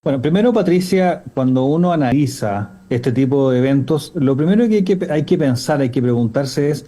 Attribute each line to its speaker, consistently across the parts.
Speaker 1: Bueno, primero, Patricia, cuando uno analiza este tipo de eventos, lo primero que hay que pensar, hay que preguntarse es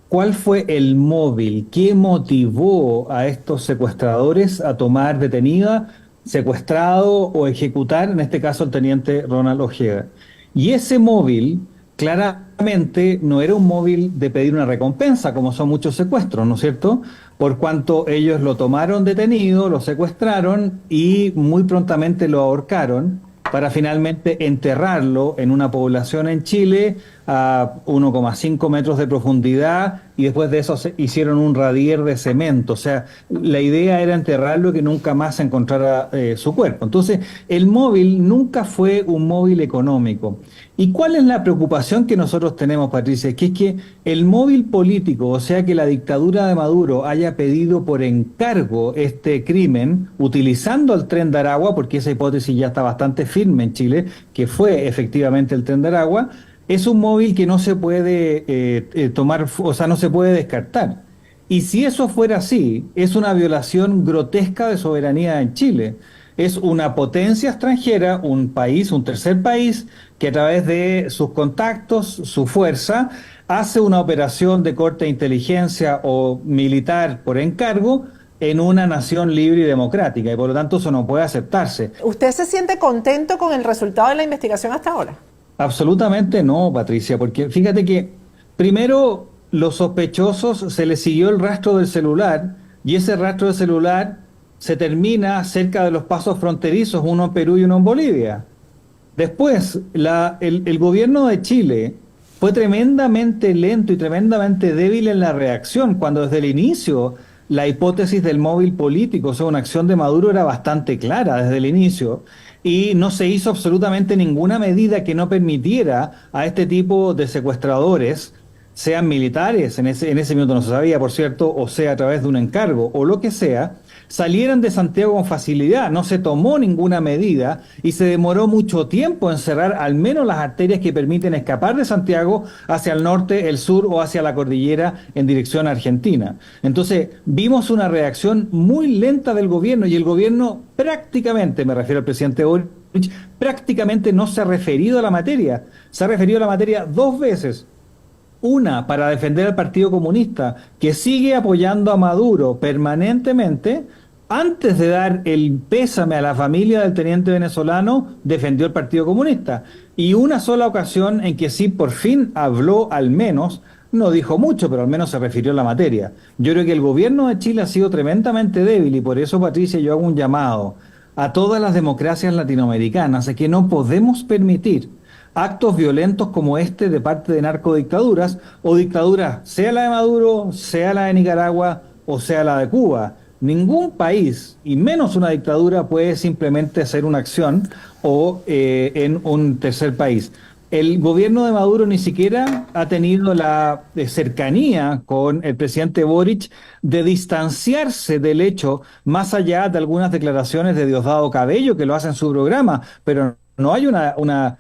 Speaker 1: cuál fue el móvil, qué motivó a estos secuestradores a tomar detenida, secuestrado o ejecutar, en este caso, al teniente Ronald Ojeda. Y ese móvil claramente no era un móvil de pedir una recompensa, como son muchos secuestros, ¿no es cierto? Por cuanto ellos lo tomaron detenido, lo secuestraron y muy prontamente lo ahorcaron para finalmente enterrarlo en una población en Chile a 1,5 metros de profundidad y después de eso hicieron un radier de cemento. O sea, la idea era enterrarlo y que nunca más se encontrara su cuerpo. Entonces, el móvil nunca fue un móvil económico. ¿Y cuál es la preocupación que nosotros tenemos, Patricia? Que es que el móvil político, o sea, que la dictadura de Maduro haya pedido por encargo este crimen, utilizando el Tren de Aragua, porque esa hipótesis ya está bastante firme en Chile, que fue efectivamente el Tren de Aragua, es un móvil que no se puede tomar, o sea, no se puede descartar. Y si eso fuera así, es una violación grotesca de soberanía en Chile. Es una potencia extranjera, un país, un tercer país, que a través de sus contactos, su fuerza, hace una operación de corte de inteligencia o militar por encargo en una nación libre y democrática. Y por lo tanto eso no puede aceptarse.
Speaker 2: ¿Usted se siente contento con el resultado de la investigación hasta ahora?
Speaker 1: Absolutamente no, Patricia, porque fíjate que primero los sospechosos se les siguió el rastro del celular y ese rastro del celular se termina cerca de los pasos fronterizos, uno en Perú y uno en Bolivia. Después, el gobierno de Chile fue tremendamente lento y tremendamente débil en la reacción, cuando desde el inicio la hipótesis del móvil político, o sea, una acción de Maduro era bastante clara desde el inicio, y no se hizo absolutamente ninguna medida que no permitiera a este tipo de secuestradores, sean militares, en ese minuto no se sabía, por cierto, o sea, a través de un encargo, o lo que sea, salieran de Santiago con facilidad. No se tomó ninguna medida y se demoró mucho tiempo en cerrar al menos las arterias que permiten escapar de Santiago hacia el norte, el sur o hacia la cordillera en dirección a Argentina. Entonces, vimos una reacción muy lenta del gobierno y el gobierno prácticamente, me refiero al presidente Boric, prácticamente no se ha referido a la materia. Se ha referido a la materia dos veces. Una, para defender al Partido Comunista, que sigue apoyando a Maduro permanentemente. Antes de dar el pésame a la familia del teniente venezolano, defendió el Partido Comunista. Y una sola ocasión en que sí, por fin habló al menos, no dijo mucho, pero al menos se refirió a la materia. Yo creo que el gobierno de Chile ha sido tremendamente débil y por eso, Patricia, yo hago un llamado a todas las democracias latinoamericanas a que no podemos permitir actos violentos como este de parte de narcodictaduras o dictaduras, sea la de Maduro, sea la de Nicaragua o sea la de Cuba. Ningún país, y menos una dictadura, puede simplemente hacer una acción o en un tercer país. El gobierno de Maduro ni siquiera ha tenido la cercanía con el presidente Boric de distanciarse del hecho, más allá de algunas declaraciones de Diosdado Cabello que lo hace en su programa, pero no hay una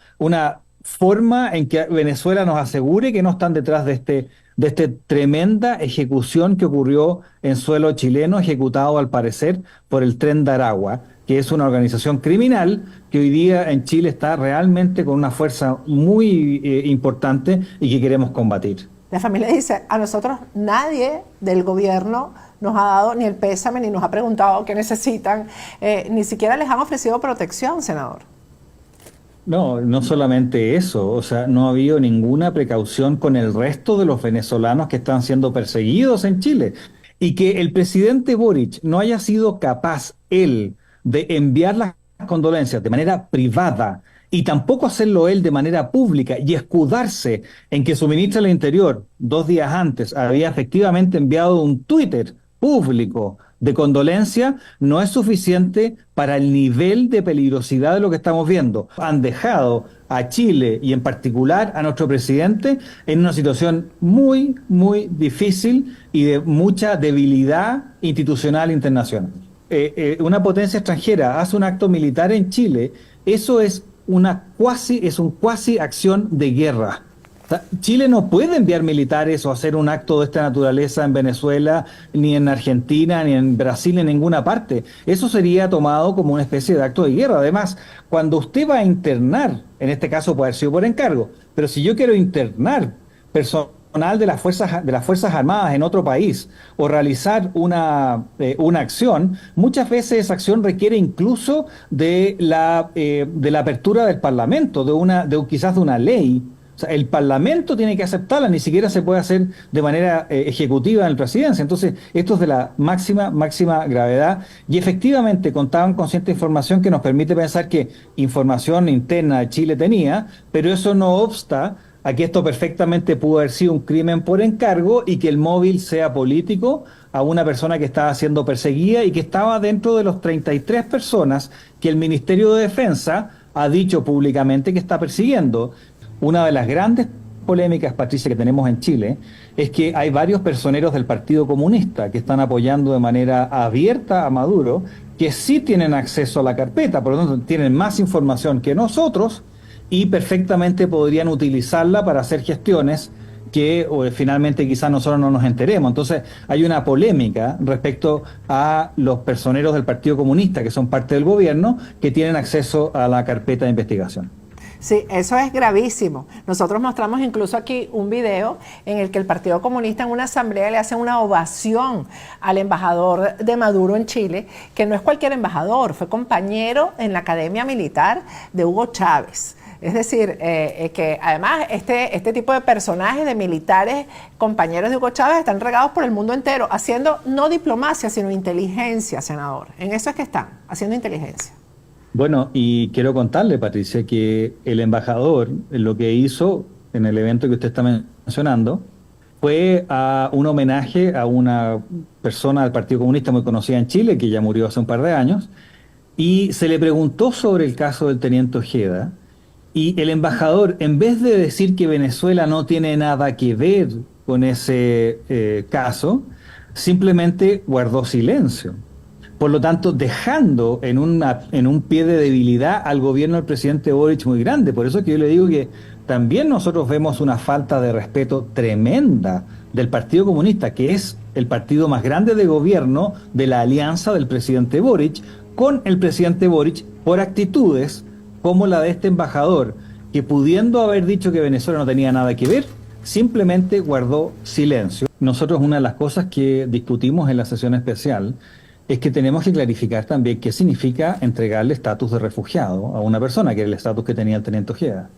Speaker 1: forma en que Venezuela nos asegure que no están detrás de esta tremenda ejecución que ocurrió en suelo chileno, ejecutado al parecer por el Tren de Aragua, que es una organización criminal que hoy día en Chile está realmente con una fuerza muy importante y que queremos combatir.
Speaker 2: La familia dice, a nosotros nadie del gobierno nos ha dado ni el pésame, ni nos ha preguntado qué necesitan, ni siquiera les han ofrecido protección, senador.
Speaker 1: No, no solamente eso, o sea, no ha habido ninguna precaución con el resto de los venezolanos que están siendo perseguidos en Chile. Y que el presidente Boric no haya sido capaz, él, de enviar las condolencias de manera privada y tampoco hacerlo él de manera pública y escudarse en que su ministro del Interior, 2 días antes, había efectivamente enviado un Twitter público de condolencia, no es suficiente para el nivel de peligrosidad de lo que estamos viendo. Han dejado a Chile y en particular a nuestro presidente en una situación muy, muy difícil y de mucha debilidad institucional internacional. Una potencia extranjera hace un acto militar en Chile, eso es un cuasi acción de guerra. O sea, Chile no puede enviar militares o hacer un acto de esta naturaleza en Venezuela, ni en Argentina, ni en Brasil, en ninguna parte. Eso sería tomado como una especie de acto de guerra. Además, cuando usted va a internar, en este caso puede haber sido por encargo, pero si yo quiero internar personal de las Fuerzas Armadas en otro país o realizar una acción, muchas veces esa acción requiere incluso de la apertura del Parlamento, quizás de una ley. O sea, el Parlamento tiene que aceptarla, ni siquiera se puede hacer de manera ejecutiva en la presidencia. Entonces, esto es de la máxima gravedad y efectivamente contaban con cierta información que nos permite pensar que información interna de Chile tenía, pero eso no obsta a que esto perfectamente pudo haber sido un crimen por encargo y que el móvil sea político a una persona que estaba siendo perseguida y que estaba dentro de los 33 personas que el Ministerio de Defensa ha dicho públicamente que está persiguiendo. Una de las grandes polémicas, Patricia, que tenemos en Chile es que hay varios personeros del Partido Comunista que están apoyando de manera abierta a Maduro, que sí tienen acceso a la carpeta, por lo tanto tienen más información que nosotros y perfectamente podrían utilizarla para hacer gestiones que finalmente quizás nosotros no nos enteremos. Entonces hay una polémica respecto a los personeros del Partido Comunista, que son parte del gobierno, que tienen acceso a la carpeta de investigación.
Speaker 2: Sí, eso es gravísimo. Nosotros mostramos incluso aquí un video en el que el Partido Comunista en una asamblea le hace una ovación al embajador de Maduro en Chile, que no es cualquier embajador, fue compañero en la Academia Militar de Hugo Chávez. Es decir, que además este tipo de personajes, de militares, compañeros de Hugo Chávez, están regados por el mundo entero, haciendo no diplomacia, sino inteligencia, senador. En eso es que están, haciendo inteligencia.
Speaker 1: Bueno, y quiero contarle, Patricia, que el embajador lo que hizo en el evento que usted está mencionando fue a un homenaje a una persona del Partido Comunista muy conocida en Chile, que ya murió hace un par de años, y se le preguntó sobre el caso del teniente Ojeda, y el embajador, en vez de decir que Venezuela no tiene nada que ver con ese caso, simplemente guardó silencio. Por lo tanto, dejando en un pie de debilidad al gobierno del presidente Boric muy grande. Por eso es que yo le digo que también nosotros vemos una falta de respeto tremenda del Partido Comunista, que es el partido más grande de gobierno de la alianza del presidente Boric, con el presidente Boric por actitudes como la de este embajador, que pudiendo haber dicho que Venezuela no tenía nada que ver, simplemente guardó silencio. Nosotros una de las cosas que discutimos en la sesión especial es que tenemos que clarificar también qué significa entregarle estatus de refugiado a una persona, que era el estatus que tenía el teniente Ojeda.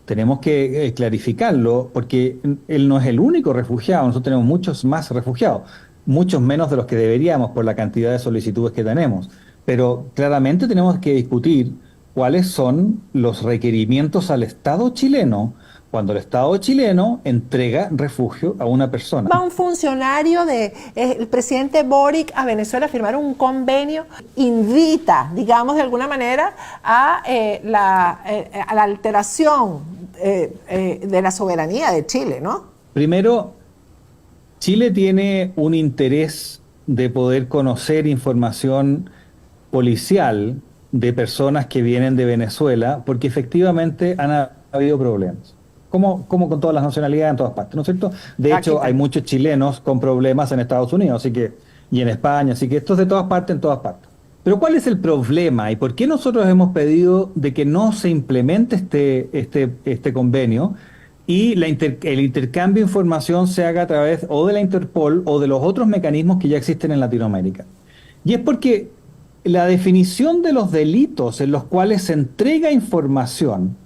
Speaker 1: Tenemos que clarificarlo porque él no es el único refugiado, nosotros tenemos muchos más refugiados, muchos menos de los que deberíamos por la cantidad de solicitudes que tenemos. Pero claramente tenemos que discutir cuáles son los requerimientos al Estado chileno cuando el Estado chileno entrega refugio a una persona.
Speaker 2: Va un funcionario del presidente Boric a Venezuela a firmar un convenio, invita, digamos de alguna manera, a la alteración de la soberanía de Chile, ¿no?
Speaker 1: Primero, Chile tiene un interés de poder conocer información policial de personas que vienen de Venezuela, porque efectivamente han habido problemas. Como con todas las nacionalidades en todas partes, ¿no es cierto? De hecho, hay muchos chilenos con problemas en Estados Unidos, así que, y en España, así que esto es de todas partes, en todas partes. Pero ¿cuál es el problema y por qué nosotros hemos pedido de que no se implemente este convenio y el intercambio de información se haga a través o de la Interpol o de los otros mecanismos que ya existen en Latinoamérica? Y es porque la definición de los delitos en los cuales se entrega información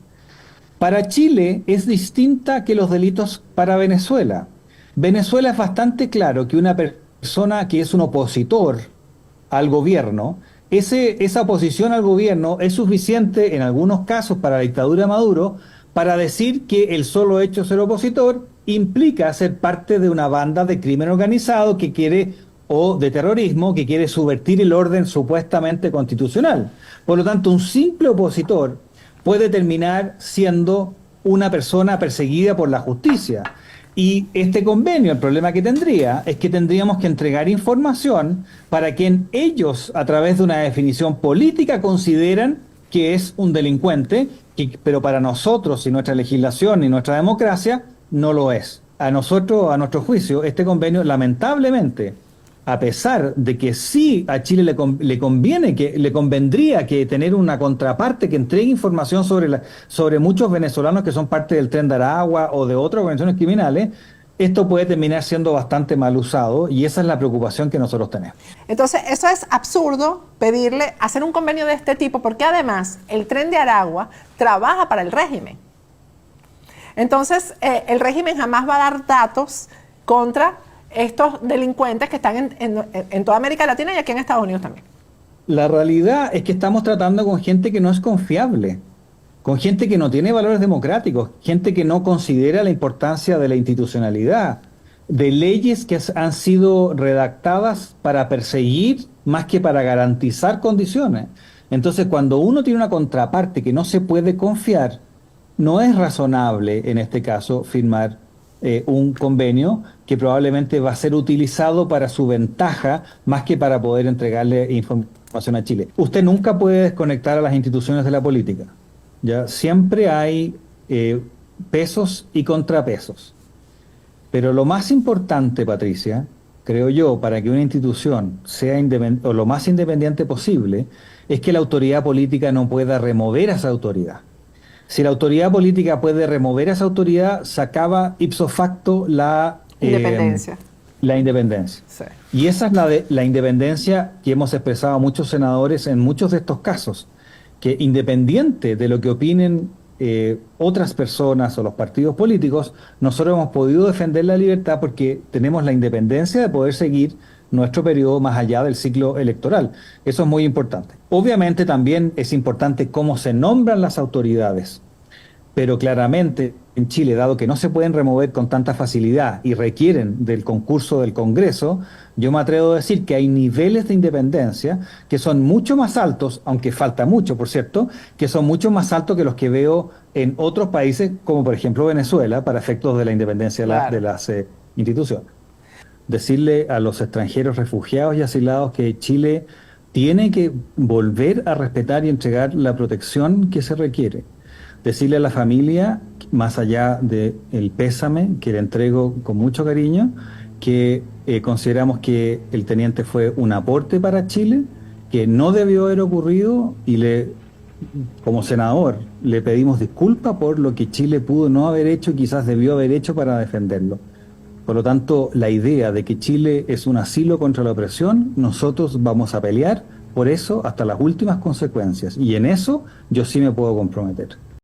Speaker 1: para Chile es distinta que los delitos para Venezuela. Venezuela es bastante claro que una persona que es un opositor al gobierno, esa oposición al gobierno es suficiente en algunos casos para la dictadura de Maduro para decir que el solo hecho de ser opositor implica ser parte de una banda de crimen organizado que quiere o de terrorismo que quiere subvertir el orden supuestamente constitucional. Por lo tanto, un simple opositor puede terminar siendo una persona perseguida por la justicia. Y este convenio, el problema que tendría es que tendríamos que entregar información para quien ellos, a través de una definición política, consideran que es un delincuente pero para nosotros y nuestra legislación y nuestra democracia no lo es. A nosotros, a nuestro juicio, este convenio, lamentablemente, a pesar de que sí a Chile le conviene, que le convendría que tener una contraparte que entregue información sobre muchos venezolanos que son parte del Tren de Aragua o de otras organizaciones criminales, esto puede terminar siendo bastante mal usado y esa es la preocupación que nosotros tenemos.
Speaker 2: Entonces, eso es absurdo pedirle hacer un convenio de este tipo, porque además el Tren de Aragua trabaja para el régimen. Entonces, el régimen jamás va a dar datos contra estos delincuentes que están en toda América Latina y aquí en Estados Unidos también.
Speaker 1: La realidad es que estamos tratando con gente que no es confiable, con gente que no tiene valores democráticos, gente que no considera la importancia de la institucionalidad, de leyes que han sido redactadas para perseguir más que para garantizar condiciones. Entonces, cuando uno tiene una contraparte que no se puede confiar, no es razonable, en este caso, firmar un convenio que probablemente va a ser utilizado para su ventaja más que para poder entregarle información a Chile. Usted nunca puede desconectar a las instituciones de la política. ¿Ya? Siempre hay pesos y contrapesos. Pero lo más importante, Patricia, creo yo, para que una institución sea o lo más independiente posible, es que la autoridad política no pueda remover a esa autoridad. Si la autoridad política puede remover a esa autoridad, se acaba ipso facto
Speaker 2: independencia.
Speaker 1: La independencia.
Speaker 2: Sí.
Speaker 1: Y esa es la independencia que hemos expresado muchos senadores en muchos de estos casos, que independiente de lo que opinen otras personas o los partidos políticos, nosotros hemos podido defender la libertad porque tenemos la independencia de poder seguir nuestro periodo más allá del ciclo electoral. Eso es muy importante. Obviamente también es importante cómo se nombran las autoridades, pero claramente en Chile, dado que no se pueden remover con tanta facilidad y requieren del concurso del Congreso, yo me atrevo a decir que hay niveles de independencia que son mucho más altos, aunque falta mucho, por cierto, que son mucho más altos que los que veo en otros países, como por ejemplo Venezuela, para efectos de la independencia de las instituciones. Decirle a los extranjeros refugiados y asilados que Chile tiene que volver a respetar y entregar la protección que se requiere. Decirle a la familia, más allá del pésame, que le entrego con mucho cariño, que consideramos que el teniente fue un aporte para Chile, que no debió haber ocurrido y como senador le pedimos disculpas por lo que Chile pudo no haber hecho y quizás debió haber hecho para defenderlo. Por lo tanto, la idea de que Chile es un asilo contra la opresión, nosotros vamos a pelear por eso hasta las últimas consecuencias. Y en eso yo sí me puedo comprometer.